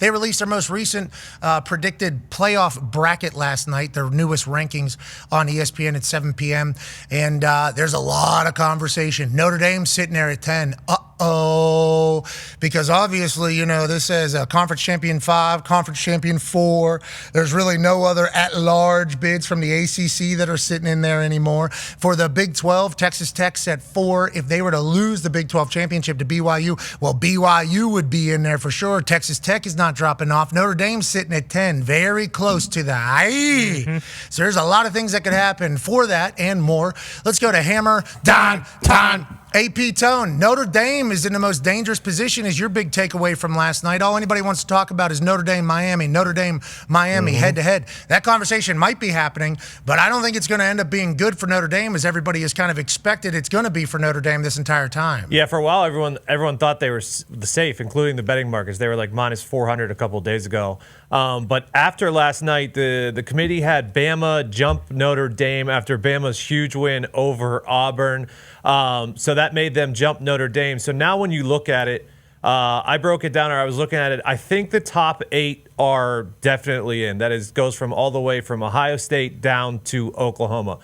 They released their most recent predicted playoff bracket last night, their newest rankings on ESPN at 7 p.m. And there's a lot of conversation. Notre Dame sitting there at 10. Because obviously, this is a conference champion 5, conference champion 4. There's really no other at-large bids from the ACC that are sitting in there anymore. For the Big 12, Texas Tech's at 4. If they were to lose the Big 12 championship to BYU, well, BYU would be in there for sure. Texas Tech is not dropping off. Notre Dame's sitting at 10, very close to the high. So there's a lot of things that could happen for that and more. Let's go to Hammer, Dahn. AP Tone, Notre Dame is in the most dangerous position is your big takeaway from last night. All anybody wants to talk about is Notre Dame, Miami, head-to-head. That conversation might be happening, but I don't think it's going to end up being good for Notre Dame as everybody has kind of expected it's going to be for Notre Dame this entire time. Yeah, for a while, everyone thought they were safe, including the betting markets. They were like minus 400 a couple of days ago. But after last night, the committee had Bama jump Notre Dame after Bama's huge win over Auburn. So that made them jump Notre Dame. So now when you look at it, I broke it down, or I was looking at it. I think the top 8 are definitely in. That is, goes from all the way from Ohio State down to Oklahoma.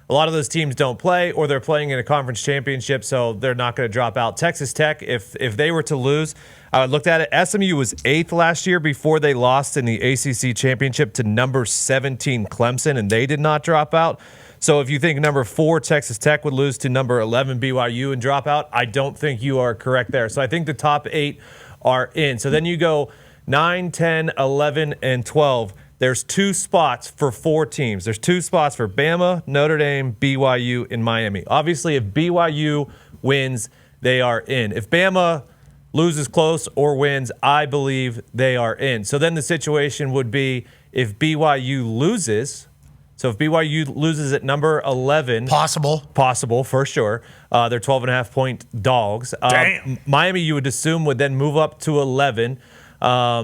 A lot of those teams don't play, or they're playing in a conference championship, so they're not going to drop out. Texas Tech, if they were to lose, I looked at it. SMU was 8th last year before they lost in the ACC championship to number 17 Clemson, and they did not drop out. So if you think number 4 Texas Tech would lose to number 11 BYU and drop out, I don't think you are correct there. So I think the top 8 are in. So then you go 9, 10, 11, and 12. There's 2 spots for 4 teams. There's 2 spots for Bama, Notre Dame, BYU, and Miami. Obviously, if BYU wins, they are in. If Bama loses close or wins, I believe they are in. So then the situation would be if BYU loses. So if BYU loses at number 11. Possible, for sure. They're 12.5-point dogs. Damn. Miami, you would assume, would then move up to 11.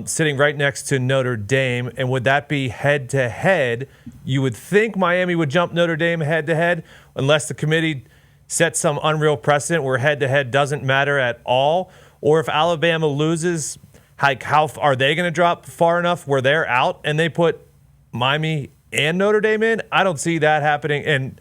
Sitting right next to Notre Dame. And would that be head-to-head? You would think Miami would jump Notre Dame head-to-head unless the committee sets some unreal precedent where head-to-head doesn't matter at all. Or if Alabama loses, how are they going to drop far enough where they're out and they put Miami and Notre Dame in? I don't see that happening. And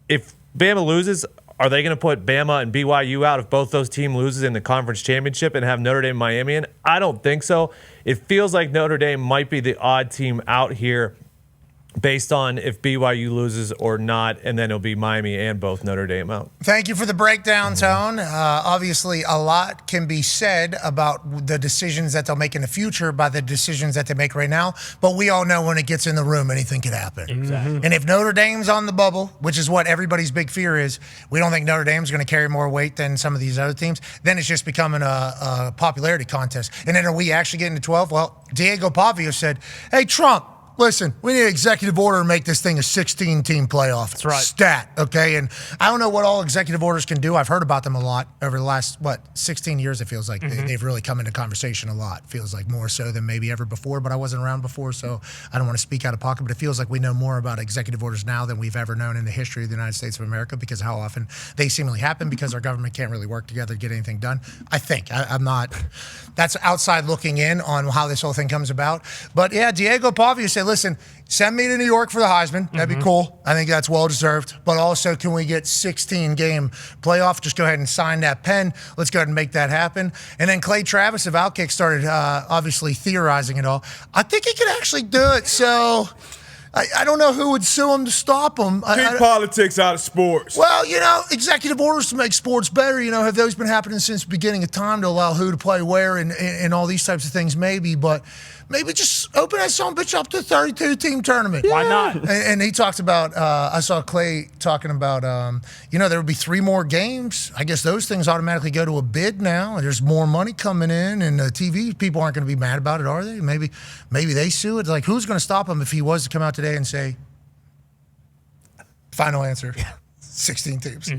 if Bama loses, are they going to put Bama and BYU out if both those teams loses in the conference championship and have Notre Dame and Miami in? I don't think so. It feels like Notre Dame might be the odd team out here based on if BYU loses or not, and then it'll be Miami and both Notre Dame out. Thank you for the breakdown, Tone. Obviously, a lot can be said about the decisions that they'll make in the future by the decisions that they make right now, but we all know when it gets in the room, anything could happen. Exactly. And if Notre Dame's on the bubble, which is what everybody's big fear is, we don't think Notre Dame's going to carry more weight than some of these other teams, then it's just becoming a popularity contest. And then are we actually getting to 12? Well, Diego Pavio said, hey, Trump, listen, we need an executive order to make this thing a 16-team playoff. That's right. Stat, okay? And I don't know what all executive orders can do. I've heard about them a lot over the last, 16 years it feels like. They've really come into conversation a lot. Feels like more so than maybe ever before, but I wasn't around before, so I don't want to speak out of pocket, but it feels like we know more about executive orders now than we've ever known in the history of the United States of America because how often they seemingly happen because our government can't really work together to get anything done. I think. I'm not. That's outside looking in on how this whole thing comes about. But, yeah, Diego Pavio said, listen, send me to New York for the Heisman. That'd be cool. I think that's well-deserved. But also, can we get 16-game playoff? Just go ahead and sign that pen. Let's go ahead and make that happen. And then Clay Travis of Outkick started obviously theorizing it all. I think he could actually do it. So I don't know who would sue him to stop him. Keep politics out of sports. Well, executive orders to make sports better, have those been happening since the beginning of time to allow who to play where and all these types of things maybe, but maybe just open that son of a bitch up to a 32-team tournament. Why not? And he talked about, I saw Clay talking about, there would be 3 more games. I guess those things automatically go to a bid now. There's more money coming in, and the TV people aren't going to be mad about it, are they? Maybe they sue it. Like, who's going to stop him if he was to come out today and say, final answer, 16 teams.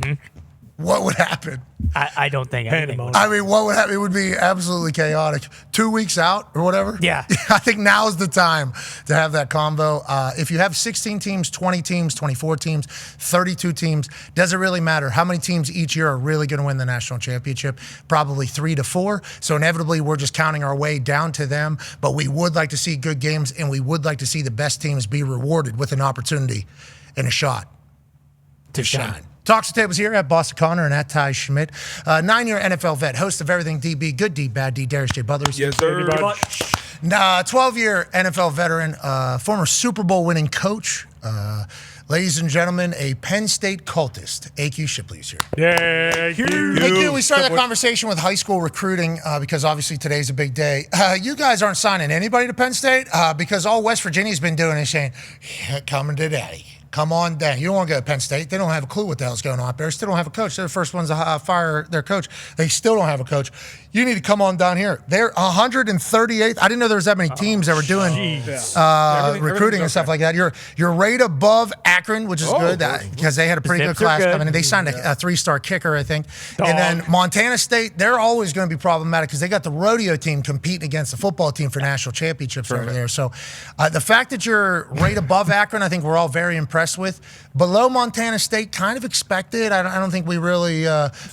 what would happen? I don't think anything would. I mean, what would happen? It would be absolutely chaotic. 2 weeks out or whatever? Yeah. I think now is the time to have that combo. If you have 16 teams, 20 teams, 24 teams, 32 teams, doesn't really matter. How many teams each year are really going to win the national championship? Probably 3 to 4. So inevitably, we're just counting our way down to them. But we would like to see good games, and we would like to see the best teams be rewarded with an opportunity and a shot to shine. Talks to Tables here at Boston Connor and at Ty Schmidt. 9-year NFL vet, host of Everything DB, Good D, Bad D, Darius J. Buthers. Yes, sir. 12-year NFL veteran, former Super Bowl winning coach. Ladies and gentlemen, a Penn State cultist. AQ Shipley's here. Yeah, AQ, we started that conversation with high school recruiting because obviously today's a big day. You guys aren't signing anybody to Penn State because all West Virginia's been doing is saying, coming to daddy. Come on down. You don't want to go to Penn State. They don't have a clue what the hell's going on up there. Still don't have a coach. They're the first ones to fire their coach. They still don't have a coach. You need to come on down here. They're 138th. I didn't know there was that many teams that were doing recruiting and stuff like that. You're right above Akron, which is good because they had a pretty good class coming in. They signed a 3-star kicker, I think. And then Montana State, they're always going to be problematic because they got the rodeo team competing against the football team for national championships over there. So the fact that you're right above Akron, I think we're all very impressed with. Below Montana State, kind of expected. I don't think we really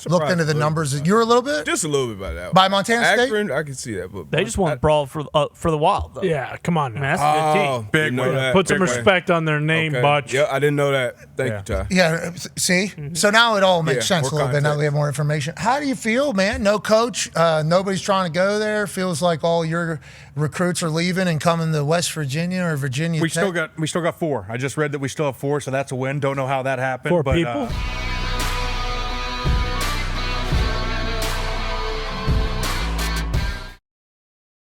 looked into the numbers. You're a little bit? Just a little bit by that. By Montana State? Akron, I can see that. But They just want to brawl for the Wild, though. Yeah, come on now. I mean, that's a good team. Big know way. that. Put some Big way. respect on their name, Butch. Yeah, I didn't know that. Thank you, Ty. Yeah, see? So now it all makes sense a more little bit now that we context. have more information. How do you feel, man? No coach, nobody's trying to go there. Feels like all your recruits are leaving and coming to West Virginia or Virginia We Tech. still got 4. I just read that we still have 4, so that's a win. Don't know how that happened. 4 but, people?